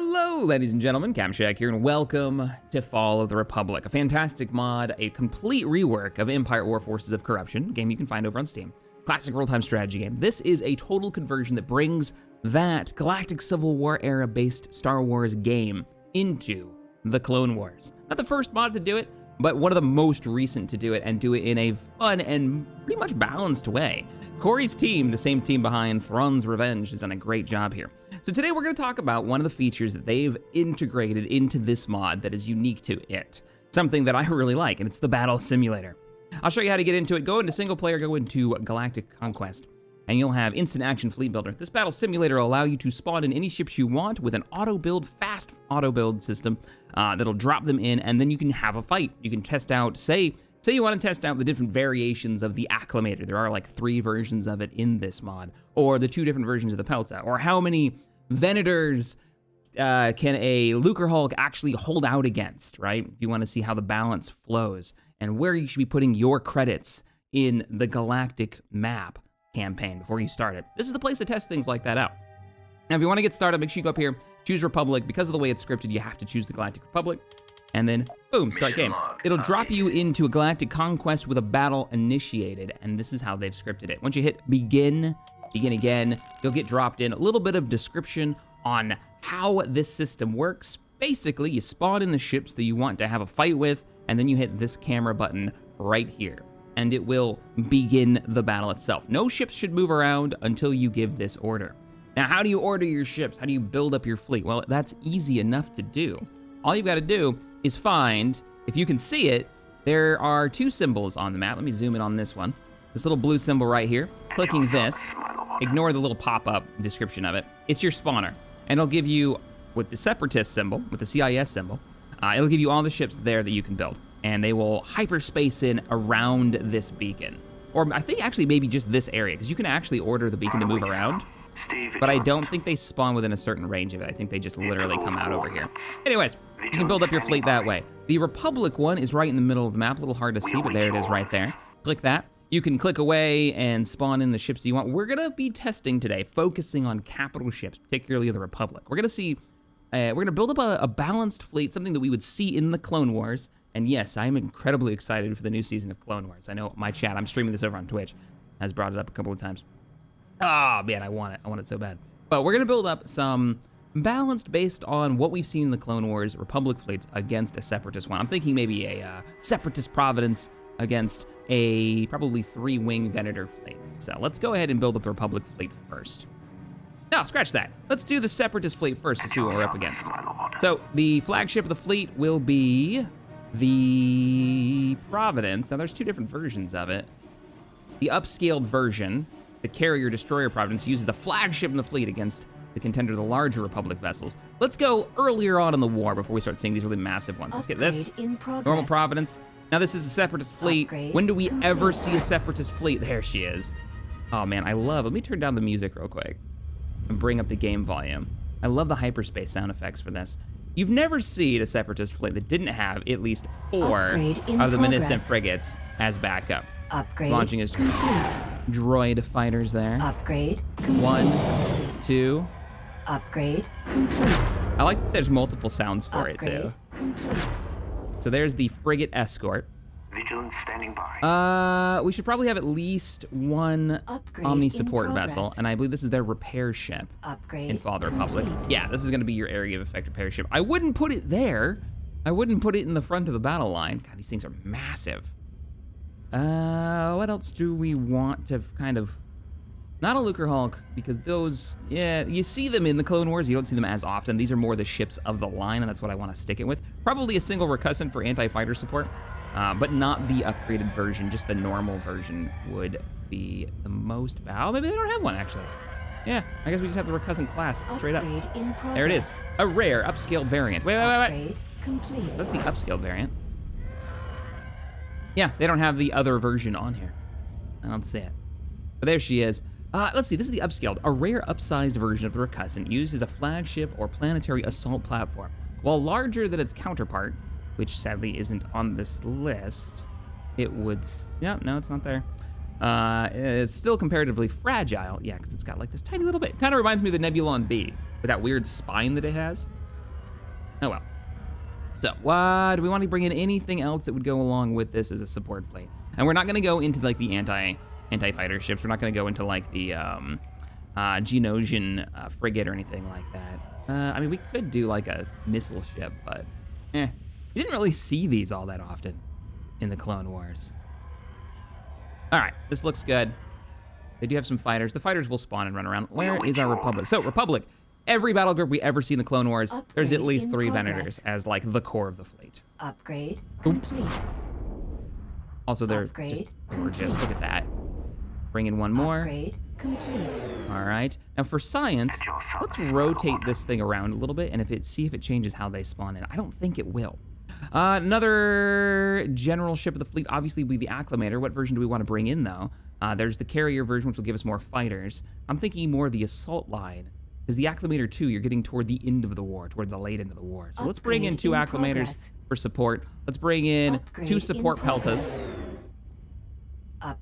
Hello, ladies and gentlemen, Camshack here, and welcome to Fall of the Republic, a fantastic mod, a complete rework of Empire War Forces of Corruption, a game you can find over on Steam. Classic real-time strategy game. This is a total conversion that brings that Galactic Civil War era-based Star Wars game into the Clone Wars. Not the first mod to do it, but one of the most recent to do it, and do it in a fun and pretty much balanced way. Corey's team, the same team behind Thrawn's Revenge, has done a great job here. So today we're going to talk about one of the features that they've integrated into this mod that is unique to it. Something that I really like, and it's the Battle Simulator. I'll show you how to get into it. Go into single player, go into Galactic Conquest, and you'll have instant action fleet builder. This Battle Simulator will allow you to spawn in any ships you want with an auto-build, fast auto-build system that'll drop them in, and then you can have a fight. You can test out, say you want to test out the different variations of the Acclimator. There are like 3 versions of it in this mod, or the 2 different versions of the Pelta, or how many Venators can a Lucrehulk actually hold out against, right? If you want to see how the balance flows and where you should be putting your credits in the Galactic map campaign before you start it. This is the place to test things like that out. Now, if you want to get started, make sure you go up here, choose Republic. Because of the way it's scripted, you have to choose the Galactic Republic, and then boom, start game. It'll drop you into a Galactic Conquest with a battle initiated, and this is how they've scripted it. Once you hit begin again, you'll get dropped in a little bit of description on how this system works. Basically, you spawn in the ships that you want to have a fight with, and then you hit this camera button right here, and it will begin the battle itself. No ships should move around until you give this order. Now, how do you order your ships? How do you build up your fleet? Well, that's easy enough to do. All you've got to do is find, if you can see it, there are 2 symbols on the map. Let me zoom in on this one. This little blue symbol right here. Clicking this, ignore the little pop-up description of it. It's your spawner, and it'll give you, with the Separatist symbol, with the CIS symbol, it'll give you all the ships there that you can build, and they will hyperspace in around this beacon. Or I think actually maybe just this area, because you can actually order the beacon to move around, but I don't think they spawn within a certain range of it. I think they just literally come out over here. Anyways, you can build up your fleet that way. The Republic one is right in the middle of the map, a little hard to see, but there it is right there. Click that. You can click away and spawn in the ships you want. We're gonna be testing today, focusing on capital ships, particularly the Republic. We're gonna see, we're gonna build up a balanced fleet, something that we would see in the Clone Wars. And yes, I'm incredibly excited for the new season of Clone Wars. I know my chat, I'm streaming this over on Twitch, has brought it up a couple of times. Oh man, I want it so bad. But we're gonna build up some balanced based on what we've seen in the Clone Wars Republic fleets against a Separatist one. I'm thinking maybe a Separatist Providence against a probably 3-wing Venator fleet. So let's go ahead and build up the Republic fleet first. No, scratch that. Let's do the Separatist fleet first to see what we're up against. So the flagship of the fleet will be the Providence. Now there's 2 different versions of it. The upscaled version, the Carrier Destroyer Providence, uses the flagship in the fleet against the contender, the larger Republic vessels. Let's go earlier on in the war before we start seeing these really massive ones. Let's get this. Normal Providence. Now this is a Separatist fleet. When do we ever see a Separatist fleet? There she is. Oh man, let me turn down the music real quick and bring up the game volume. I love the hyperspace sound effects for this. You've never seen a Separatist fleet that didn't have at least 4 of the Menacent frigates as backup. Upgrade it's launching his droid fighters there. Upgrade complete. 1, 2. Upgrade complete. I like that there's multiple sounds for it too. Complete. So there's the frigate escort. Vigilance standing by. We should probably have at least 1 Upgrade Omni in support progress. vessel, and I believe this is their repair ship Upgrade in Fall of the Republic. complete. Yeah, this is gonna be your area of effect repair ship. I wouldn't put it there. I wouldn't put it in the front of the battle line. God, these things are massive. What else do we want to kind of... Not a Lucrehulk, because those, yeah, you see them in the Clone Wars, you don't see them as often. These are more the ships of the line, and that's what I want to stick it with. Probably a single recussant for anti-fighter support, but not the upgraded version, just the normal version would be the most... Oh, maybe they don't have one, actually. Yeah, I guess we just have the recussant class, straight up. Upgrade in progress. There it is, a rare upscaled variant. Wait. Upgrade complete. That's the upscaled variant. Yeah, they don't have the other version on here. I don't see it. But there she is. Let's see, this is the upscaled, a rare upsized version of the recussant used as a flagship or planetary assault platform. While larger than its counterpart, which sadly isn't on this list, it would, no, it's not there. It's still comparatively fragile, yeah, because it's got like this tiny little bit. Kind of reminds me of the Nebulon B, with that weird spine that it has. Oh well. So, do we want to bring in anything else that would go along with this as a support fleet? And we're not going to go into like the anti-fighter ships. We're not going to go into like the Geonosian frigate or anything like that. I mean, we could do like a missile ship, but you didn't really see these all that often in the Clone Wars. All right, this looks good. They do have some fighters. The fighters will spawn and run around. Where is our Republic? So, Republic. Every battle group we ever see in the Clone Wars, there's at least 3 Venators as like the core of the fleet. Upgrade complete. Also, they're Upgrade just gorgeous. complete. Look at that. Bring in one more. Upgrade complete. All right. Now for science, let's rotate this thing around a little bit and see if it changes how they spawn in. I don't think it will. Another general ship of the fleet, obviously, will be the Acclimator. What version do we want to bring in, though? There's the carrier version, which will give us more fighters. I'm thinking more the assault line. Because the Acclimator 2, you're getting toward the end of the war, toward the late end of the war. So let's bring in 2 Acclimators for support. Let's bring in 2 support Peltas.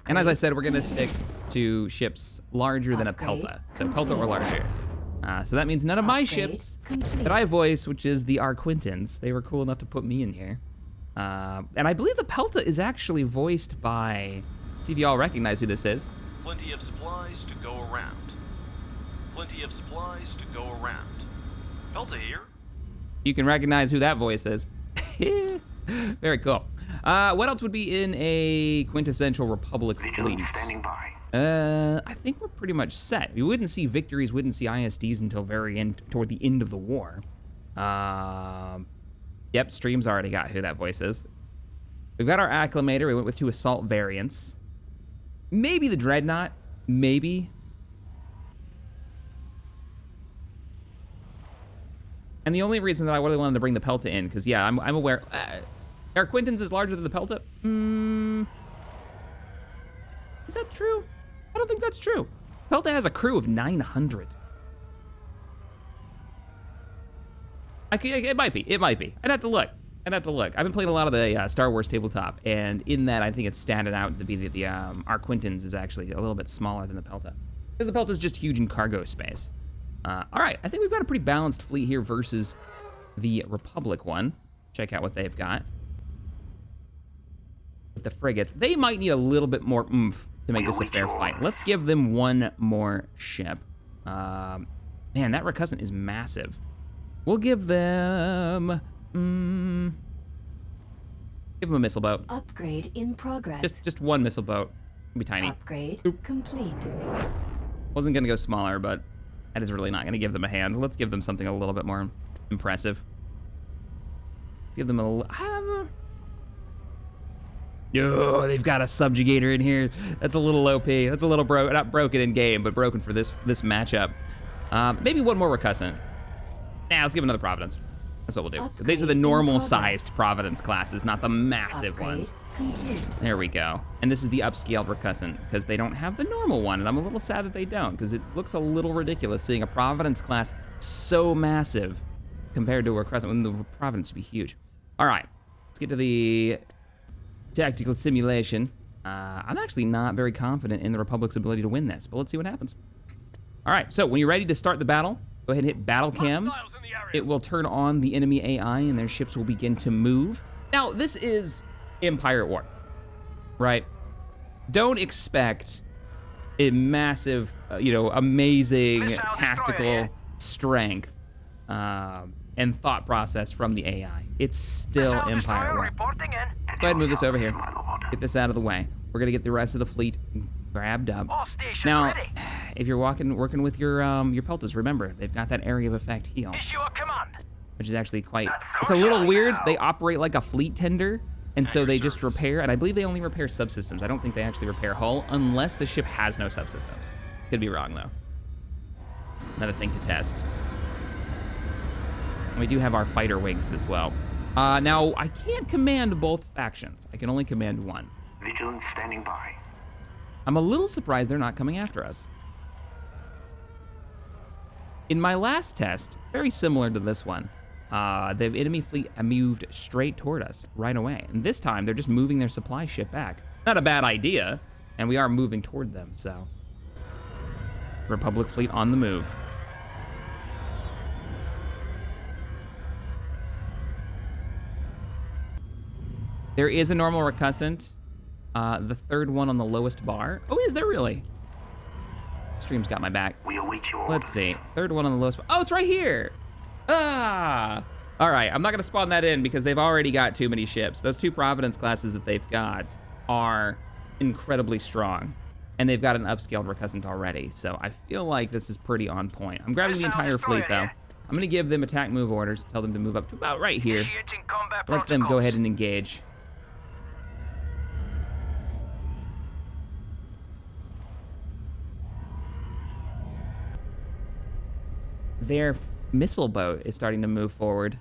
And as I said, we're going to stick to ships larger than a Pelta. So Pelta or larger. So that means none of my ships that I voice, which is the Arquintans. They were cool enough to put me in here. And I believe the Pelta is actually voiced by... See if you all recognize who this is. Plenty of supplies to go around. Plenty of supplies to go around. Pelta here. You can recognize who that voice is. Very cool. What else would be in a quintessential Republic fleet? Standing by. I think we're pretty much set. We wouldn't see victories, wouldn't see ISDs until very end, toward the end of the war. Yep, stream's already got who that voice is. We've got our Acclimator. We went with 2 assault variants. Maybe the Dreadnought. Maybe. And the only reason that I really wanted to bring the Pelta in, because yeah, I'm aware. Our Quintans is larger than the Pelta. Is that true? I don't think that's true. Pelta has a crew of 900. It might be. It might be. I'd have to look. I've been playing a lot of the Star Wars tabletop, and in that, I think it's standing out to be that our Quintans is actually a little bit smaller than the Pelta. Because the Pelta is just huge in cargo space. All right, I think we've got a pretty balanced fleet here versus the Republic one. Check out what they've got. With the frigates, they might need a little bit more oomph to make this a fair fight. Let's give them 1 more ship. Man, that Recussant is massive. We'll give them... give them a missile boat. Upgrade in progress. Just 1 missile boat. It'll be tiny. Upgrade complete. Wasn't gonna go smaller, but that is really not gonna give them a hand. Let's give them something a little bit more impressive. Give them a... Yo, they've got a subjugator in here. That's a little OP. That's a little not broken in game, but broken for this matchup. Maybe 1 more Recussant. Nah, let's give another Providence. That's what we'll do. Upgrade These are the normal-sized Providence classes, not the massive Upgrade ones. complete. There we go. And this is the upscaled Recussant, because they don't have the normal one, and I'm a little sad that they don't, because it looks a little ridiculous seeing a Providence class so massive compared to a Recussant, when the Providence would be huge. All right, let's get to the tactical simulation. I'm actually not very confident in the Republic's ability to win this, but let's see what happens. All right, so when you're ready to start the battle, go ahead and hit Battle Cam. It will turn on the enemy AI, and their ships will begin to move. Now, this is Empire at War, right? Don't expect a massive, amazing tactical strength and thought process from the AI. It's still Empire at War. Let's go ahead and move this over here. Get this out of the way. We're gonna get the rest of the fleet grabbed up. Now, if you're working with your Peltas, remember they've got that area of effect heal, which is actually quite. It's a little weird. They operate like a fleet tender, and so they just repair. And I believe they only repair subsystems. I don't think they actually repair hull unless the ship has no subsystems. Could be wrong though. Another thing to test. And we do have our fighter wings as well. Now, I can't command both factions. I can only command one. Vigilance standing by. I'm a little surprised they're not coming after us. In my last test, very similar to this one, the enemy fleet moved straight toward us right away. And this time, they're just moving their supply ship back. Not a bad idea, and we are moving toward them, so. Republic fleet on the move. There is a normal recussant. The third one on the lowest bar. Oh, is there really? Stream's got my back. We await your Let's see. Third one on the lowest bar. Oh, it's right here. Ah. All right, I'm not gonna spawn that in because they've already got too many ships. Those 2 Providence classes that they've got are incredibly strong. And they've got an upscaled recussant already. So I feel like this is pretty on point. I'm grabbing the entire fleet though. I'm gonna give them attack move orders. Tell them to move up to about right here. Let them go ahead and engage. Their missile boat is starting to move forward.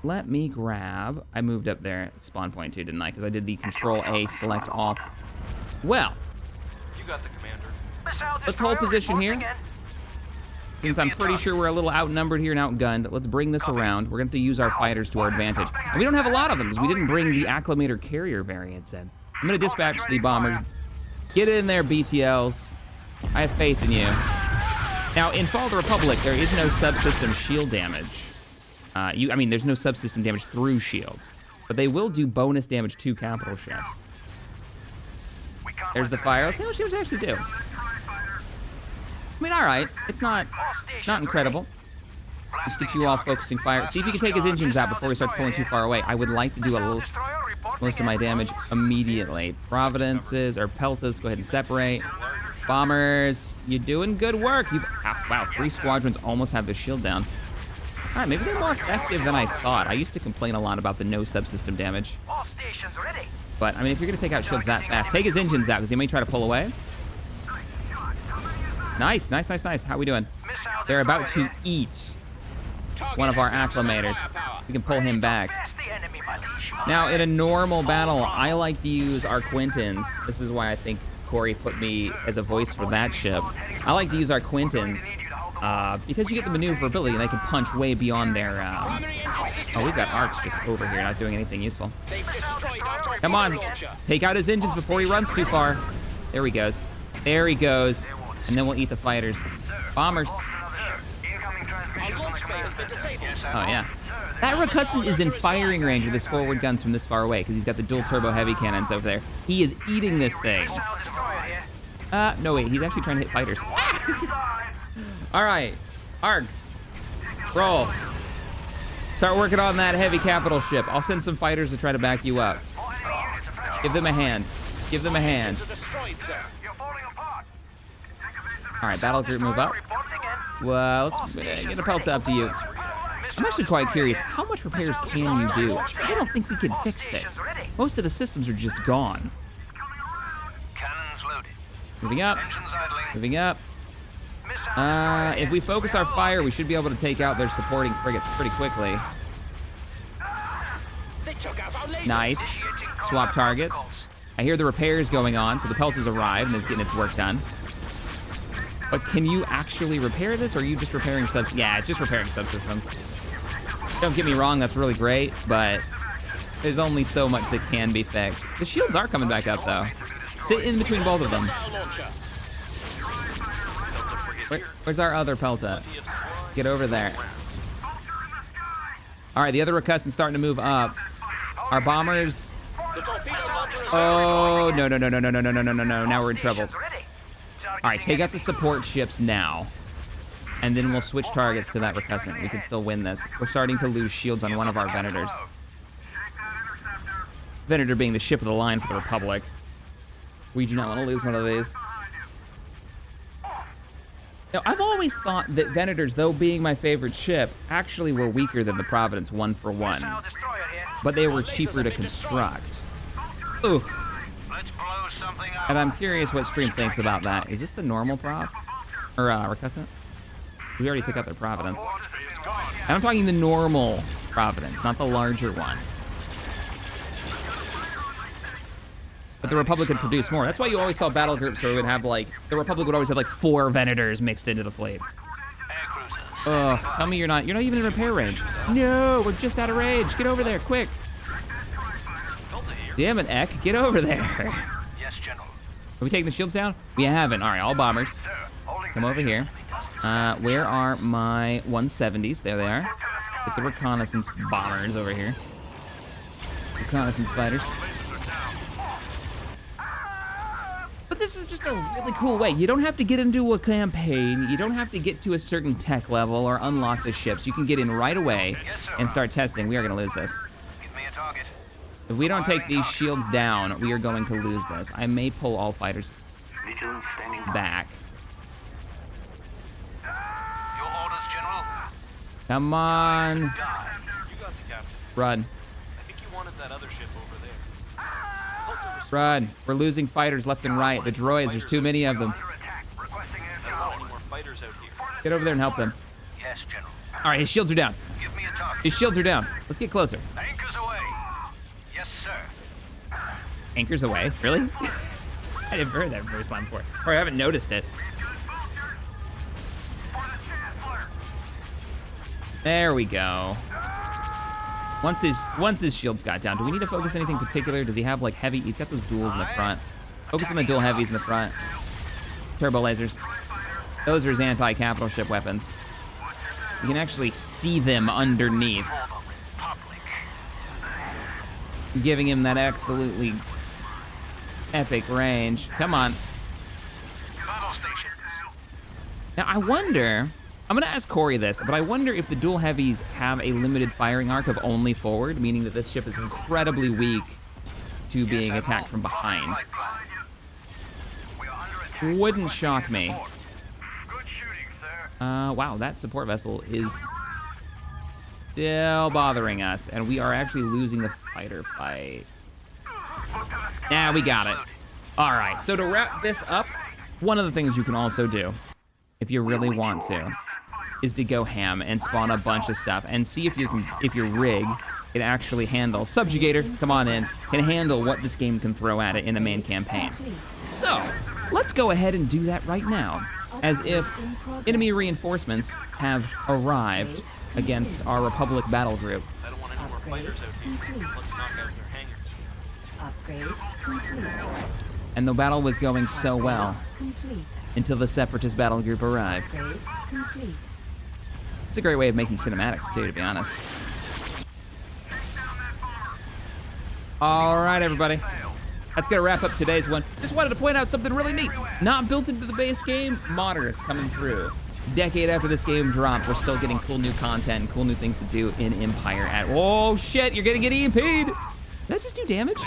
Let me grab... I moved up their spawn point too, didn't I? Because I did the Control A, select all. Well, You got the commander. let's hold position here. Since I'm pretty sure we're a little outnumbered here and outgunned, let's bring this around. We're going to have to use our fighters to our advantage. And we don't have a lot of them, because we didn't bring the Acclimator carrier variants in. I'm going to dispatch the bombers. Get in there, BTLs. I have faith in you. Now, in Fall of the Republic, there is no subsystem shield damage. I mean, there's no subsystem damage through shields. But they will do bonus damage to capital ships. There's the fire. Let's see how ships actually do. I mean, all right. It's not incredible. Let's get you all focusing fire. See if you can take his engines out before he starts pulling too far away. I would like to do most of my damage immediately. Providences or Peltas, go ahead and separate. Bombers, you're doing good work. Wow, 3 squadrons almost have the shield down. All right, maybe they're more effective than I thought. I used to complain a lot about the no subsystem damage. But, I mean, if you're going to take out shields that fast, take his engines out, because he may try to pull away. Nice. How we doing? They're about to eat one of our acclimators. We can pull him back. Now, in a normal battle, I like to use our Quintons. This is why I think Corey put me as a voice for that ship. I like to use our Quintons because you get the maneuverability and they can punch way beyond their... Oh, we've got arcs just over here, not doing anything useful. Come on, take out his engines before he runs too far. There he goes. There he goes. And then we'll eat the fighters. Bombers. Oh, yeah. That recussant is in firing range with his forward guns from this far away because he's got the dual turbo heavy cannons over there. He is eating this thing. No, wait. He's actually trying to hit fighters. All right. Arcs. Roll. Start working on that heavy capital ship. I'll send some fighters to try to back you up. Give them a hand. Give them a hand. All right, battle group, move up. Well, let's get a Pelta up to you. I'm actually quite curious, how much repairs can you do? I don't think we can fix this. Most of the systems are just gone. Moving up, moving up. If we focus our fire, we should be able to take out their supporting frigates pretty quickly. Nice. Swap targets. I hear the repairs going on, so the Pelt has arrived and is getting its work done. But can you actually repair this, or are you just repairing subs? Yeah, it's just repairing subsystems. Don't get me wrong, that's really great, but there's only so much that can be fixed. The shields are coming back up, though. Sit in between both of them. Where's our other Pelta? Get over there. All right, the other recussant's starting to move up. Our bombers... Oh, no. Now we're in trouble. All right, take out the support ships now. And then we'll switch targets to that recussant. We can still win this. We're starting to lose shields on one of our Venators. Venator being the ship of the line for the Republic. We do not want to lose one of these. Now, I've always thought that Venators, though being my favorite ship, actually were weaker than the Providence 1 for 1. But they were cheaper to construct. Ooh. And I'm curious what Stream thinks about that. Is this the normal prop? Or recussant? We already took out their Providence. And I'm talking the normal Providence, not the larger one. But the Republic could produce more. That's why you always saw battle groups where it would have like, the Republic would always have like 4 Venators mixed into the fleet. Ugh, tell me you're not even in repair range. No, we're just out of range. Get over there, quick. Damn it, Eck, get over there. Yes, General. Have we taken the shields down? We haven't. All right, all bombers. Come over here. Where are my 170s? There they are. Get the reconnaissance bombers over here. reconnaissance fighters. But this is just a really cool way. You don't have to get into a campaign. You don't have to get to a certain tech level or unlock the ships. You can get in right away and start testing. We are gonna lose this. Give me a target. If we don't take these shields down, we are going to lose this. I may pull all fighters Vigilant standing by. back. Your orders, General. Come on. You got the captain. Run. I think you wanted that other ship over there. Pelter was Run. We're losing fighters left and right. The droids, there's too many of them. Under attack. Requesting I don't want any more fighters out here. Get over there and help them. Yes, General. All right, his shields are down. Give me a target. His shields are down. Let's get closer. Anchors away. Yes, sir. Anchors away? Really? I never heard that verse line before. Or I haven't noticed it. There we go. Once his shields got down, do we need to focus anything particular? Does he have like heavy? He's got those duels in the front. Focus on the dual heavies in the front. Turbo lasers. Those are his anti-capital ship weapons. You can actually see them underneath, giving him that absolutely epic range. Come on. Battle station. Now I wonder, I'm gonna ask Corey this, but I wonder if the dual heavies have a limited firing arc of only forward, meaning that this ship is incredibly weak to being attacked from behind. We are under attack. Wouldn't shock me. Good shooting, sir. Wow, that support vessel is still bothering us, and we are actually losing the fighter fight. Nah, we got it. All right, so to wrap this up, one of the things you can also do, if you really want to, is to go ham and spawn a bunch of stuff and see if your rig can actually handle. Subjugator, come on in, can handle what this game can throw at it in the main campaign. So, let's go ahead and do that right now, as if enemy reinforcements have arrived against our Republic battle group. I don't want any more fighters out here. Let's knock out their hangars. Upgrade complete. And the battle was going so well Complete. until the Separatist battle group arrived. Upgrade complete. It's a great way of making cinematics too, to be honest. All right, everybody. That's gonna wrap up today's one. Just wanted to point out something really neat. Not built into the base game, modders coming through. Decade after this game dropped, we're still getting cool new content and cool new things to do in Empire at, oh shit, you're gonna get EMP'd. Did that just do damage?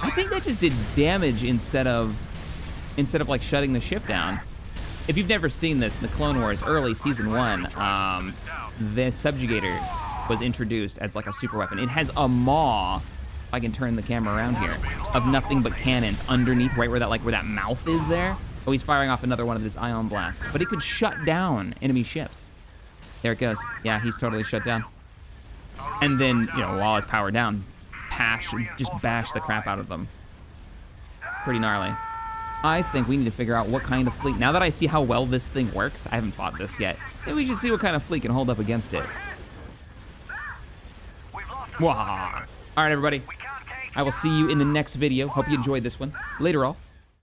I think that just did damage instead of like shutting the ship down. If you've never seen this in the Clone Wars early season 1, the Subjugator was introduced as like a super weapon. It has a maw, if I can turn the camera around here, of nothing but cannons underneath, right where that mouth is there. Oh, he's firing off another one of his ion blasts, but it could shut down enemy ships. There it goes. Yeah, he's totally shut down. And then, you know, while it's powered down, just bash the crap out of them. Pretty gnarly. I think we need to figure out what kind of fleet. Now that I see how well this thing works, I haven't fought this yet. Maybe we should see what kind of fleet can hold up against it. Wah. All right, everybody. I will see you in the next video. Hope you enjoyed this one. Later, all.